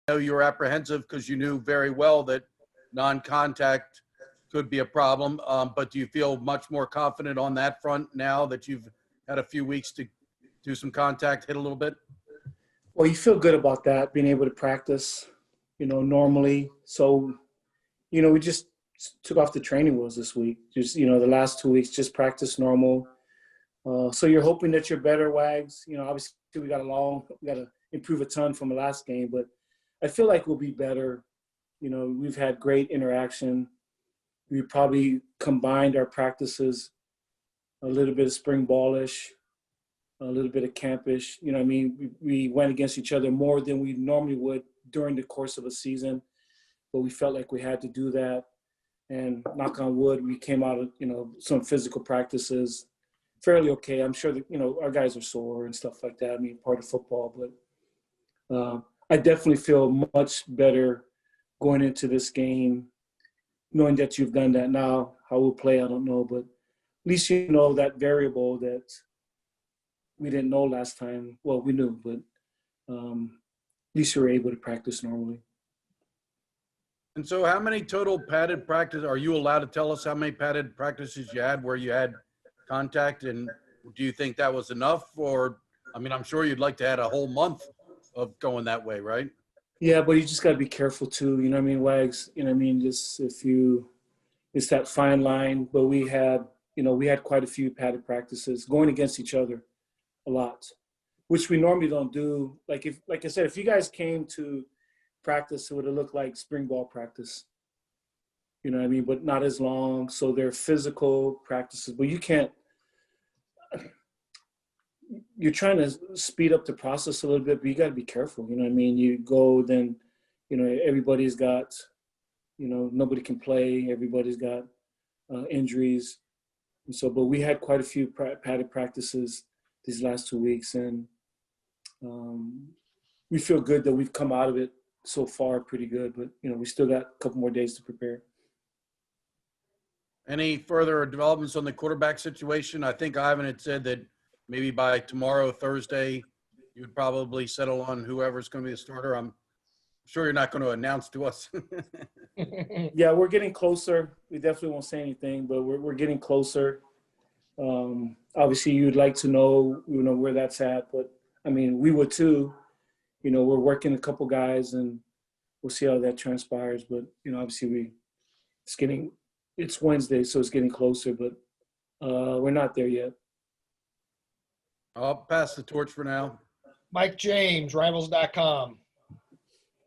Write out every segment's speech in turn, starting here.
know you were apprehensive because you knew very well that non-contact could be a problem. But do you feel much more confident on that front now that you've had a few weeks to do some contact, hit a little bit? Well, you feel good about that, being able to practice, normally. So, we just took off the training wheels this week. Just, the last 2 weeks, just practice normal. So you're hoping that you're better, Wags. Obviously we got to improve a ton from the last game, but I feel like we'll be better. We've had great interaction. We probably combined our practices, a little bit of spring ballish, a little bit of campish. We went against each other more than we normally would during the course of a season, but we felt like we had to do that. And knock on wood, we came out of, some physical practices fairly okay. I'm sure that, our guys are sore and stuff like that. Part of football, but I definitely feel much better going into this game, knowing that you've done that. Now, how we'll play, I don't know, but at least that variable that we didn't know last time. Well, we knew, but at least you were able to practice normally. And so how many total padded practice, are you allowed to tell us how many padded practices you had where you had contact? And do you think that was enough? Or, I'm sure you'd like to add a whole month of going that way, right? Yeah, but you just got to be careful too. Wags? Just it's that fine line. But we had quite a few padded practices going against each other a lot, which we normally don't do. Like I said, if you guys came to practice, it would have looked like spring ball practice. But not as long. So they're physical practices, but you can't. You're trying to speed up the process a little bit, but you got to be careful. You go, then, everybody's got, nobody can play. Everybody's got injuries. And so, but we had quite a few padded practices these last 2 weeks, and we feel good that we've come out of it so far pretty good, but, we still got a couple more days to prepare. Any further developments on the quarterback situation? I think Ivan had said that maybe by tomorrow, Thursday, you would probably settle on whoever's going to be the starter. I'm sure you're not going to announce to us. Yeah, we're getting closer. We definitely won't say anything, but we're getting closer. Obviously, you'd like to know, where that's at, but we would too. We're working a couple guys, and we'll see how that transpires. But obviously, it's Wednesday, so it's getting closer, but we're not there yet. I'll pass the torch for now. Mike James, Rivals.com.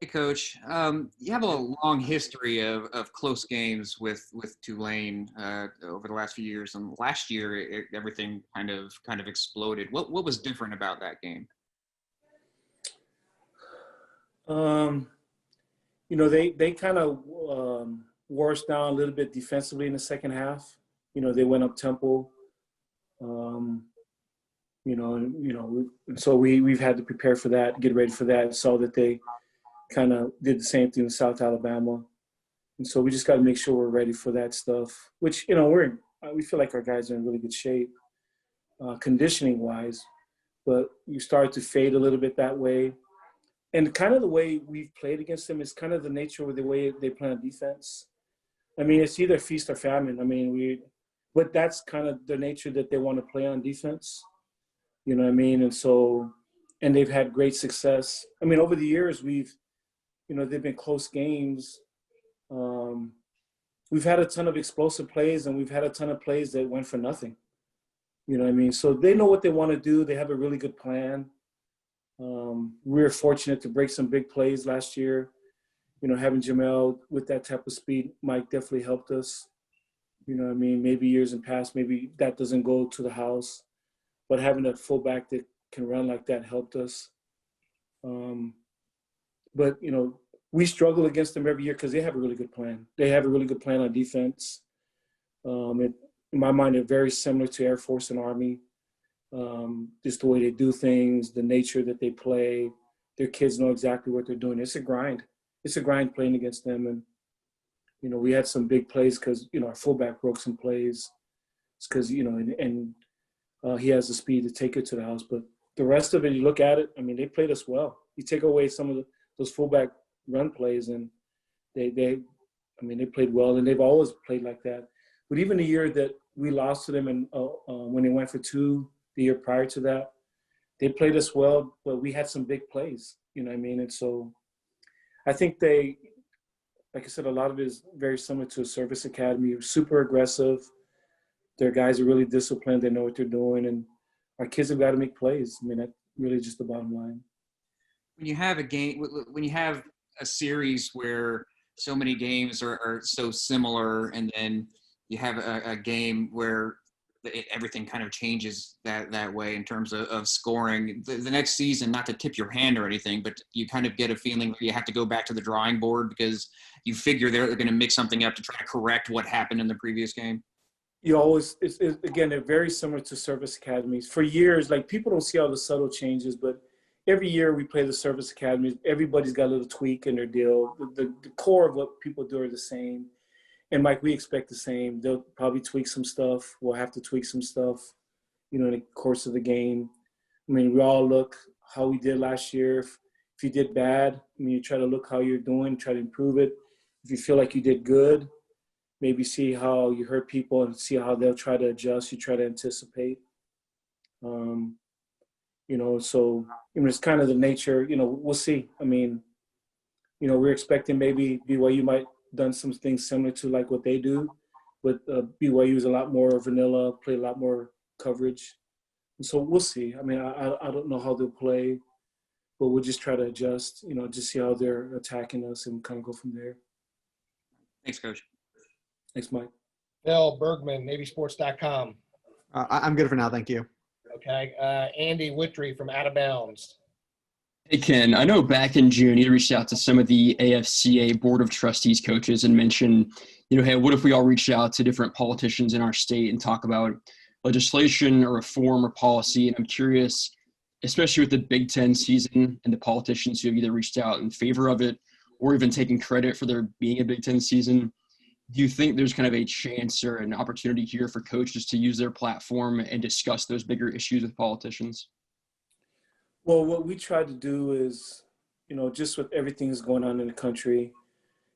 Hey, Coach. You have a long history of close games with Tulane over the last few years, and last year everything kind of exploded. What was different about that game? They kind of wore us down a little bit defensively in the second half. They went up tempo. So we've had to prepare for that, get ready for that. Saw that they kind of did the same thing in South Alabama, and so we just got to make sure we're ready for that stuff. Which we feel like our guys are in really good shape, conditioning wise, but you start to fade a little bit that way. And kind of the way we've played against them is kind of the nature of the way they play on defense. It's either feast or famine. But that's kind of the nature that they want to play on defense. And so, and they've had great success. Over the years, they've been close games. We've had a ton of explosive plays, and we've had a ton of plays that went for nothing. So they know what they want to do. They have a really good plan. We were fortunate to break some big plays last year. Having Jamel with that type of speed, Mike definitely helped us. Maybe years in past, maybe that doesn't go to the house, but having a fullback that can run like that helped us. But we struggle against them every year because they have a really good plan. They have a really good plan on defense. In my mind, they're very similar to Air Force and Army. Just the way they do things, the nature that they play. Their kids know exactly what they're doing. It's a grind. It's a grind playing against them. And, we had some big plays because, our fullback broke some plays. It's because, he has the speed to take it to the house. But the rest of it, you look at it, they played us well. You take away some of those fullback run plays, and they played well, and they've always played like that. But even the year that we lost to them, and when they went for 2 the year prior to that, they played us well, but we had some big plays, you know what I mean? And so I think they, like I said, a lot of it is very similar to a service academy, super aggressive. Their guys are really disciplined. They know what they're doing, and our kids have got to make plays. I mean, that's really just the bottom line. When you have a game, when you have a series where so many games are so similar, and then you have a game where everything kind of changes that way in terms of scoring. The next season, not to tip your hand or anything, but you kind of get a feeling where you have to go back to the drawing board because you figure they're going to mix something up to try to correct what happened in the previous game. You always, again, they're very similar to service academies. For years, like, people don't see all the subtle changes, but every year we play the service academies. Everybody's got a little tweak in their deal. The core of what people do are the same. And Mike, we expect the same. They'll probably tweak some stuff. We'll have to tweak some stuff, you know, in the course of the game. I mean, we all look how we did last year. If you did bad, I mean, you try to look how you're doing, try to improve it. If you feel like you did good, maybe see how you hurt people and see how they'll try to adjust. You try to anticipate. You know, so, I mean, it's kind of the nature, you know, we'll see. I mean, you know, we're expecting maybe BYU might done some things similar to like what they do, but BYU is a lot more vanilla, play a lot more coverage. And so we'll see. I mean, I don't know how they'll play, but we'll just try to adjust, you know, just see how they're attacking us and kind of go from there. Thanks, Coach. Thanks, Mike. Bill Bergman, NavySports.com. I'm good for now. Thank you. Okay. Andy Wittry from Out of Bounds. Hey, Ken, I know back in June you reached out to some of the AFCA Board of Trustees coaches and mentioned, you know, hey, what if we all reached out to different politicians in our state and talk about legislation or reform or policy? And I'm curious, especially with the Big Ten season and the politicians who have either reached out in favor of it or even taking credit for there being a Big Ten season, do you think there's kind of a chance or an opportunity here for coaches to use their platform and discuss those bigger issues with politicians? Well, what we try to do is, you know, just with everything that's going on in the country,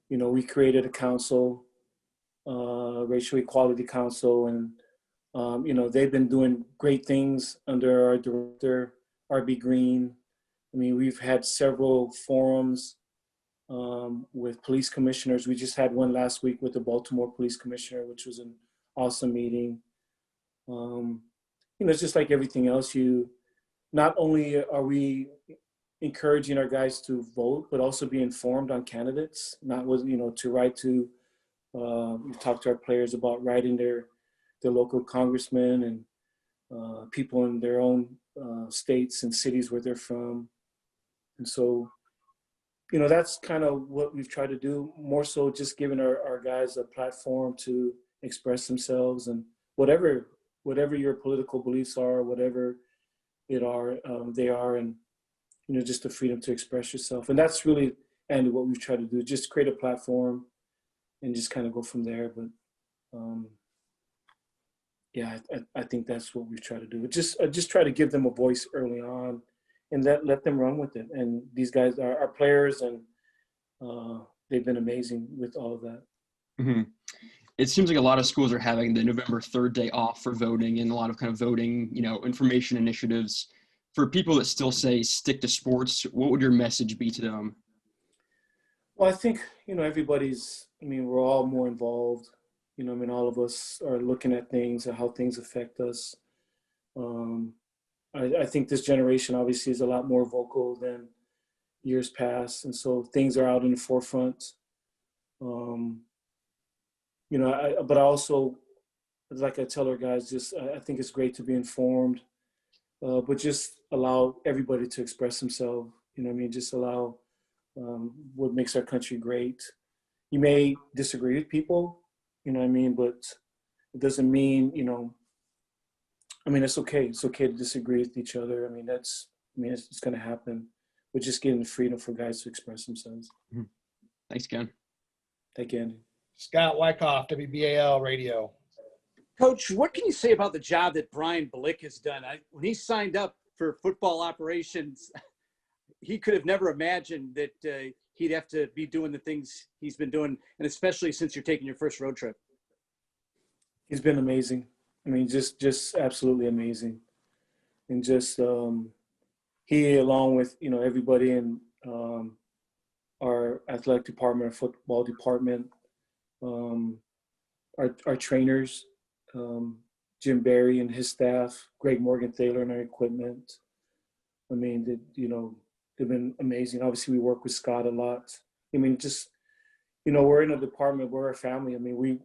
you know, we created a council, Racial Equality Council, and, you know, they've been doing great things under our director, R.B. Green. I mean, we've had several forums with police commissioners. We just had one last week with the Baltimore Police Commissioner, which was an awesome meeting. You know, it's just like everything else. Not only are we encouraging our guys to vote, but also be informed on candidates, not with, you know, to write to, we've talked to our players about writing their local congressmen and people in their own states and cities where they're from. And so, you know, that's kind of what we've tried to do, more so just giving our guys a platform to express themselves and whatever your political beliefs are, whatever they are, and, you know, just the freedom to express yourself. And that's really, and what we've tried to do, just create a platform and just kind of go from there. But yeah, I think that's what we've tried to do. Just try to give them a voice early on and let them run with it. And these guys are our players, and they've been amazing with all of that. Mm-hmm. It seems like a lot of schools are having the November 3rd day off for voting and a lot of kind of voting, you know, information initiatives. For people that still say stick to sports, what would your message be to them? Well, I think, you know, we're all more involved. You know, I mean, all of us are looking at things and how things affect us. I think this generation obviously is a lot more vocal than years past. And so things are out in the forefront. You know, but I also, like I tell our guys, I think it's great to be informed, but just allow everybody to express themselves. You know what I mean? Just allow what makes our country great. You may disagree with people, you know what I mean? But it doesn't mean, you know, I mean, it's okay. It's okay to disagree with each other. I mean, it's going to happen. We're just getting the freedom for guys to express themselves. Mm-hmm. Thanks, Ken. Thank you, Andy. Scott Wyckoff, WBAL Radio. Coach, what can you say about the job that Brian Blick has done? When he signed up for football operations, he could have never imagined that he'd have to be doing the things he's been doing, and especially since you're taking your first road trip? He's been amazing. I mean, just absolutely amazing. And just he, along with, everybody in our athletic department, our football department, our trainers, Jim Barry and his staff, Greg Morgan-Thaler and our equipment. I mean, they've been amazing. Obviously, we work with Scott a lot. I mean, just, we're in a department, we're a family. I mean,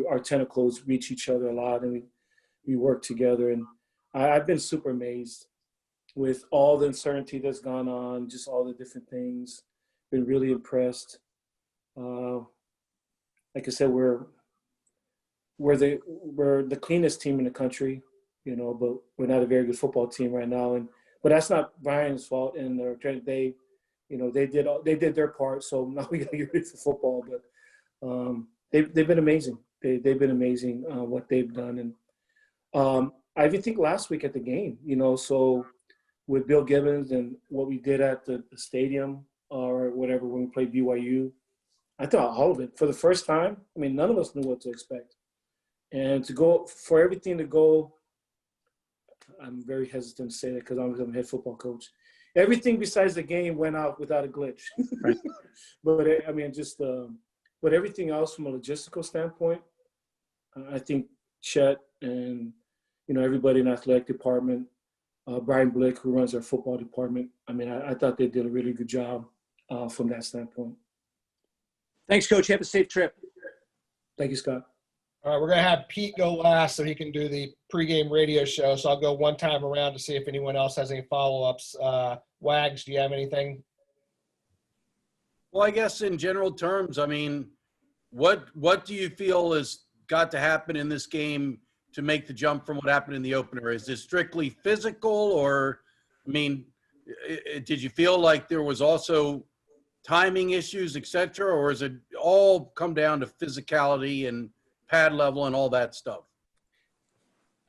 our tentacles reach each other a lot, and we work together. And I've been super amazed with all the uncertainty that's gone on, just all the different things. Been really impressed. Like I said, we're the cleanest team in the country, but we're not a very good football team right now. But that's not Brian's fault. And they did their part. So now we got to get ready for football. But they've been amazing. They've been amazing what they've done. And I even think last week at the game, so with Bill Gibbons and what we did at the stadium or whatever when we played BYU, I thought all of it for the first time. I mean, none of us knew what to expect. And for everything to go, I'm very hesitant to say that because I'm a head football coach. Everything besides the game went out without a glitch. Right. But I mean, but everything else from a logistical standpoint, I think Chet and, everybody in the athletic department, Brian Blick, who runs our football department, I mean, I thought they did a really good job from that standpoint. Thanks, Coach. Have a safe trip. Thank you, Scott. All right, we're going to have Pete go last so he can do the pregame radio show. So I'll go one time around to see if anyone else has any follow-ups. Wags, do you have anything? Well, I guess in general terms, I mean, what do you feel has got to happen in this game to make the jump from what happened in the opener? Is this strictly physical, or, I mean, did you feel like there was also timing issues, et cetera, or is it all come down to physicality and pad level and all that stuff?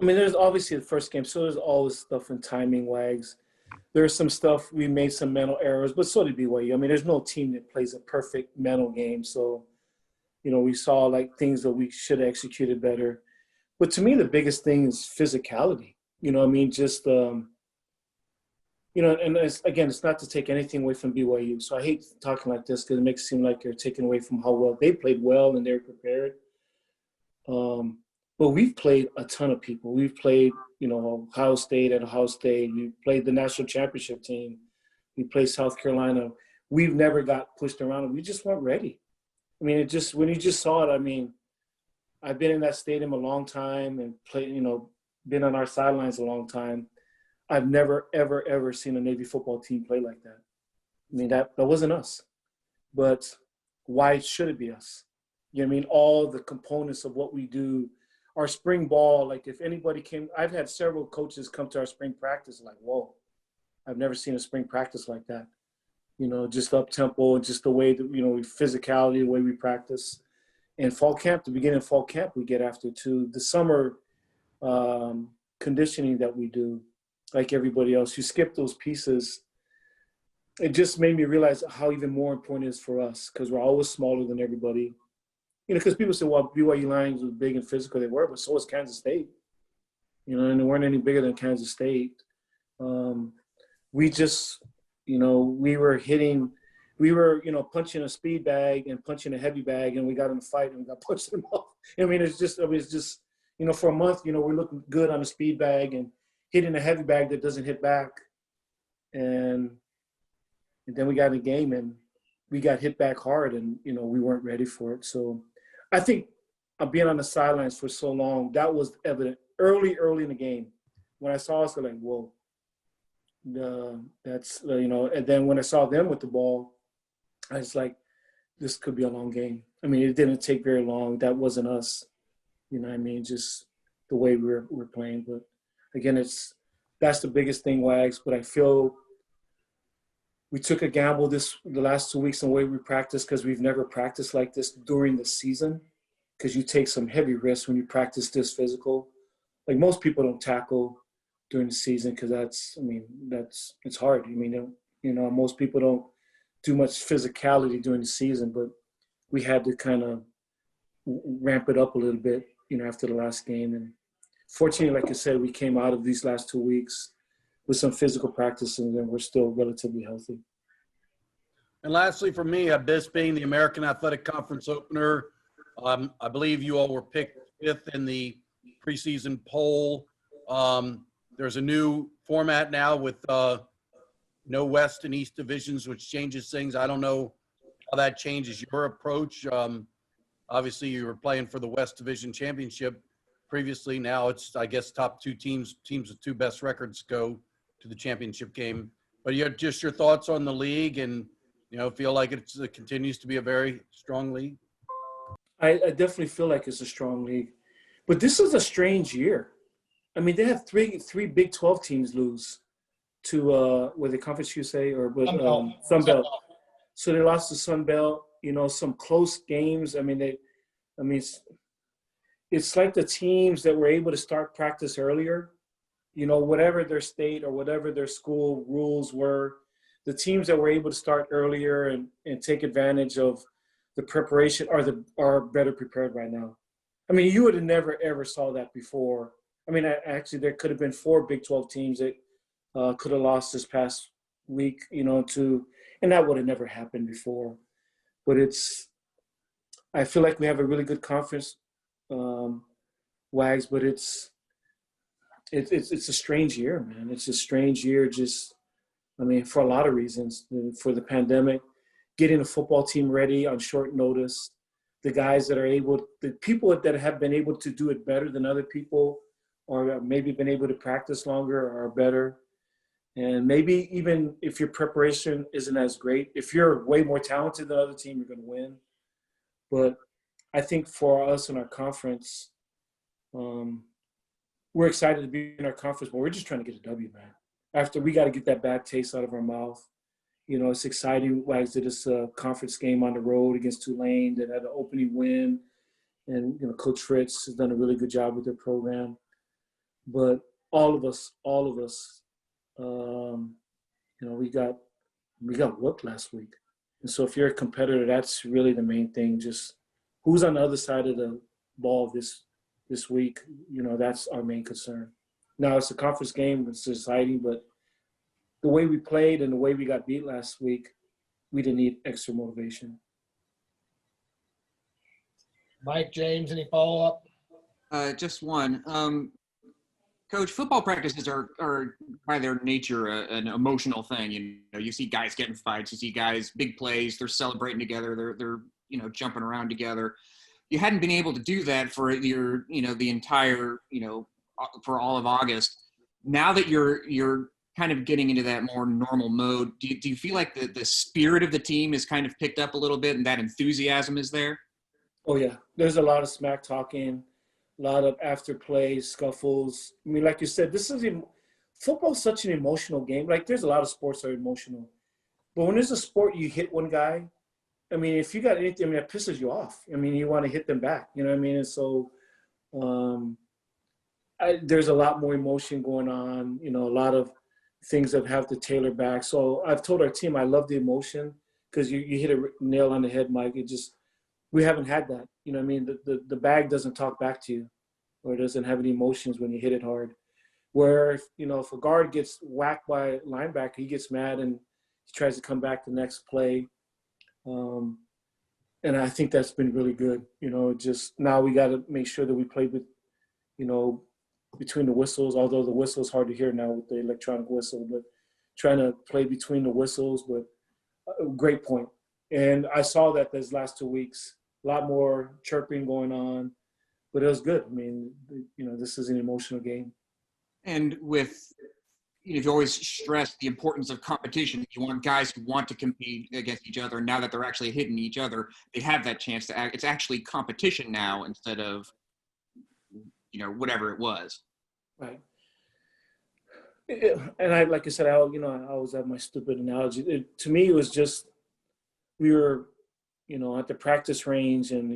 I mean, there's obviously the first game, so there's all this stuff in timing, Wags. There's some stuff, we made some mental errors, but so did BYU. I mean, there's no team that plays a perfect mental game. So, we saw like things that we should have executed better. But to me, the biggest thing is physicality. I mean, just, and it's not to take anything away from BYU. So I hate talking like this because it makes it seem like you're taking away from how well they played well and they're prepared. But we've played a ton of people. We've played, Ohio State at Ohio State. We played the national championship team. We played South Carolina. We've never got pushed around. We just weren't ready. I mean, when you just saw it, I mean, I've been in that stadium a long time and been on our sidelines a long time. I've never, ever, ever seen a Navy football team play like that. I mean, that wasn't us. But why should it be us? I mean, all the components of what we do, our spring ball, like if anybody came, I've had several coaches come to our spring practice like, whoa, I've never seen a spring practice like that. Just up tempo and just the way that, physicality, the way we practice. And fall camp, the beginning of fall camp, we get after too. The summer conditioning that we do, like everybody else, you skip those pieces. It just made me realize how even more important it is for us because we're always smaller than everybody. Because people say, well, BYU Lions was big and physical. They were, but so was Kansas State. And they weren't any bigger than Kansas State. We just, we were punching a speed bag and punching a heavy bag, and we got in a fight and we got punched in the mouth. I mean, it's just, for a month, we're looking good on a speed bag and hitting a heavy bag that doesn't hit back. And then we got in the game and we got hit back hard and, we weren't ready for it. So I think being on the sidelines for so long, that was evident early in the game. When I saw us, I was like, whoa, that's, and then when I saw them with the ball, I was like, this could be a long game. I mean, it didn't take very long. That wasn't us. I mean, just the way we're playing. But again, that's the biggest thing, Wags. But I feel we took a gamble the last 2 weeks in the way we practice because we've never practiced like this during the season because you take some heavy risks when you practice this physical. Like most people don't tackle during the season because it's hard. I mean, most people do much physicality during the season, but we had to kind of ramp it up a little bit, after the last game. And fortunately, like I said, we came out of these last 2 weeks with some physical practice, and then we're still relatively healthy. And lastly, for me, this being the American Athletic Conference opener, I believe you all were picked 5th in the preseason poll. There's a new format now with no West and East divisions, which changes things. I don't know how that changes your approach. Obviously, you were playing for the West Division Championship previously. Now it's, I guess, top 2 teams with 2 best records go to the championship game. But just your thoughts on the league, and feel like it continues to be a very strong league. I definitely feel like it's a strong league, but this is a strange year. I mean, they have three Big 12 teams lose to the conference USA or Sun Belt. So they lost to Sun Belt. Some close games. I mean, it's like the teams that were able to start practice earlier. Whatever their state or whatever their school rules were, the teams that were able to start earlier and take advantage of the preparation are better prepared right now. I mean, you would have never, ever saw that before. I mean, actually, there could have been 4 Big 12 teams that could have lost this past week, and that would have never happened before. But I feel like we have a really good conference, Wags, but it's a strange year, man. It's a strange year for a lot of reasons. For the pandemic, getting a football team ready on short notice, the guys that the people that have been able to do it better than other people, or maybe been able to practice longer, are better. And maybe even if your preparation isn't as great, if you're way more talented than the other team, you're going to win. But I think for us in our conference, we're excited to be in our conference, but we're just trying to get a W, man. After we got to get that bad taste out of our mouth. It's exciting. Wags did this conference game on the road against Tulane that had an opening win. And, Coach Fritz has done a really good job with their program. But all of us, we got whooped last week. And so if you're a competitor, that's really the main thing. Just who's on the other side of the ball this week, that's our main concern. Now, it's a conference game. It's exciting, but the way we played and the way we got beat last week, we didn't need extra motivation. Mike, James, any follow-up? Just one. Coach, football practices are by their nature an emotional thing. You see guys getting fights, you see guys, big plays, they're celebrating together, they're jumping around together. You hadn't been able to do that for the entire, for all of August. Now that you're kind of getting into that more normal mode, do you feel like the spirit of the team is kind of picked up a little bit and that enthusiasm is there? Oh, yeah. There's a lot of smack talking, a lot of after play scuffles. I mean, like you said, football's such an emotional game. Like, there's a lot of sports that are emotional. But when there's a sport you hit one guy, I mean, if you got anything, that pisses you off. I mean, you want to hit them back. You know what I mean? And so there's a lot more emotion going on, a lot of things that have to tailor back. So I've told our team I love the emotion because you hit a nail on the head, Mike. We haven't had that. You know what I mean? The bag doesn't talk back to you or doesn't have any emotions when you hit it hard. Where, if a guard gets whacked by a linebacker, he gets mad and he tries to come back the next play. And I think that's been really good. Just now we got to make sure that we play with, between the whistles, although the whistle is hard to hear now with the electronic whistle, but trying to play between the whistles, but a great point. And I saw that these last 2 weeks, a lot more chirping going on, but it was good. I mean, this is an emotional game. And with, you've always stressed the importance of competition. You want guys who want to compete against each other. Now that they're actually hitting each other, they have that chance to act. It's actually competition now instead of, whatever it was. Right. And like I said, I always have my stupid analogy. To me, it was just, we were, at the practice range and,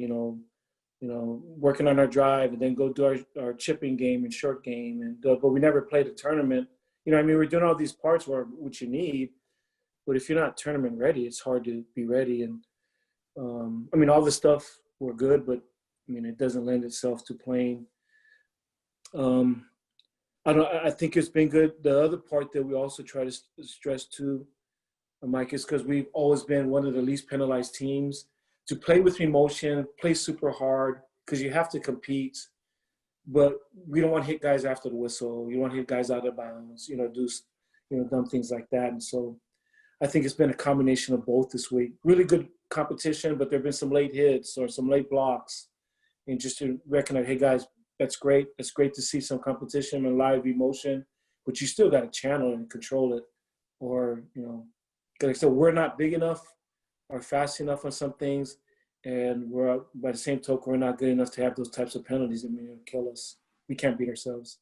working on our drive and then go do our chipping game and short game. But we never played a tournament. We're doing all these parts which you need, But if you're not tournament ready, it's hard to be ready. And I mean, all the stuff were good, but I mean, it doesn't lend itself to playing. I think it's been good. The other part that we also try to stress too, Mike, is because we've always been one of the least penalized teams to play with emotion, play super hard, because you have to compete. But we don't want to hit guys after the whistle. You don't want to hit guys out of bounds, do, dumb things like that. And so I think it's been a combination of both this week. Really good competition, but there have been some late hits or some late blocks. And just to recognize, hey, guys, that's great. It's great to see some competition and live emotion, but you still got to channel it and control it. Or, like I said, we're not big enough or fast enough on some things. And we're, by the same token, we're not good enough to have those types of penalties that may kill us. We can't beat ourselves.